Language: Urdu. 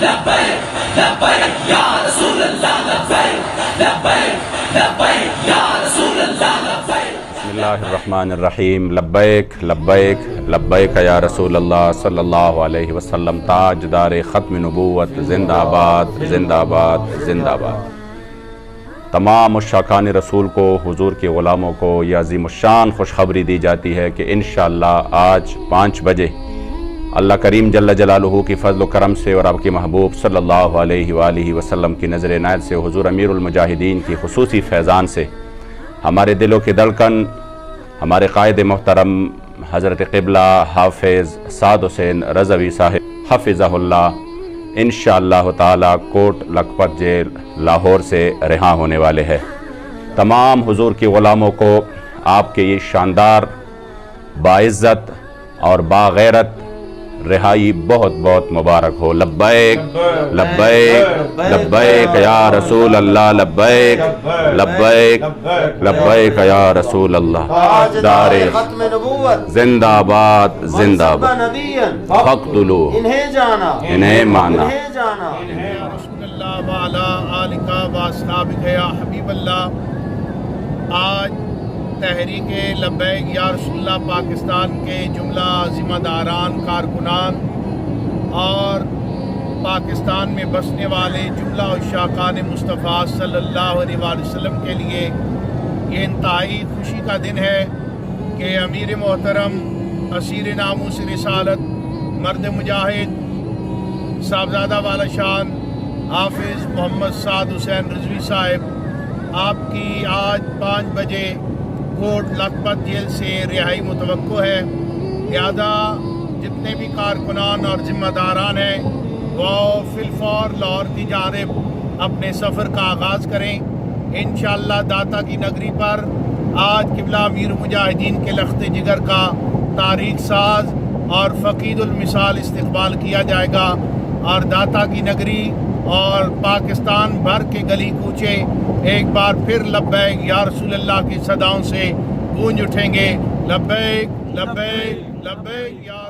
لبیک لبیک یا رسول اللہ لبیک لبیک لبیک یا رسول اللہ لبیک. بسم اللہ الرحمن الرحیم. لبیک لبیک لبیک یا رسول اللہ صلی اللہ علیہ وسلم. تاجدار ختم نبوت زندہ آباد زندہ آباد زندہ آباد. تمام مشتاقان رسول کو، حضور کے غلاموں کو یہ عظیم الشان خوشخبری دی جاتی ہے کہ انشاءاللہ آج 5 بجے اللہ کریم جل جلالہ کی فضل و کرم سے اور آپ کے محبوب صلی اللہ علیہ وآلہ وسلم کی نظر عنایت سے، حضور امیر المجاہدین کی خصوصی فیضان سے ہمارے دلوں کی دھڑکن ہمارے قائد محترم حضرت قبلہ حافظ سعد حسین رضوی صاحب حفظہ اللہ انشاءاللہ تعالی کوٹ لکھپت جیل لاہور سے رہا ہونے والے ہیں. تمام حضور کے غلاموں کو آپ کے یہ شاندار باعزت اور باغیرت رہائی بہت بہت مبارک ہو. لبیک لبیک لبیک یا رسول اللہ لبیک لبیک لبیک یا رسول اللہ. دار ختم نبوت زندہ آباد زندہ آباد. فقتلو انہیں جانا انہیں مانا. انہیں جانا. رسول اللہ وعلا آلکہ و اصحابہ یا حبیب اللہ. آج تحریک لبیک یا رسول اللہ پاکستان کے جملہ ذمہ داران، کارکنان اور پاکستان میں بسنے والے جملہ عشاقان مصطفیٰ صلی اللہ علیہ وآلہ وسلم کے لیے یہ انتہائی خوشی کا دن ہے کہ امیر محترم اسیر ناموس رسالت مرد مجاہد صاحبزادہ والا شان حافظ محمد سعد حسین رضوی صاحب آپ کی آج 5 بجے کوٹ لکھپت جیل سے رہائی متوقع ہے. لہذا جتنے بھی کارکنان اور ذمہ داران ہیں وہ فی الفور لاہور کی جانب اپنے سفر کا آغاز کریں. انشاءاللہ داتا کی نگری پر آج قبلہ امیر مجاہدین کے لخت جگر کا تاریخ ساز اور فقید المثال استقبال کیا جائے گا، اور داتا کی نگری اور پاکستان بھر کے گلی کوچے ایک بار پھر لبیک یا رسول اللہ کی صداؤں سے گونج اٹھیں گے. لبیک لبیک لبیک یا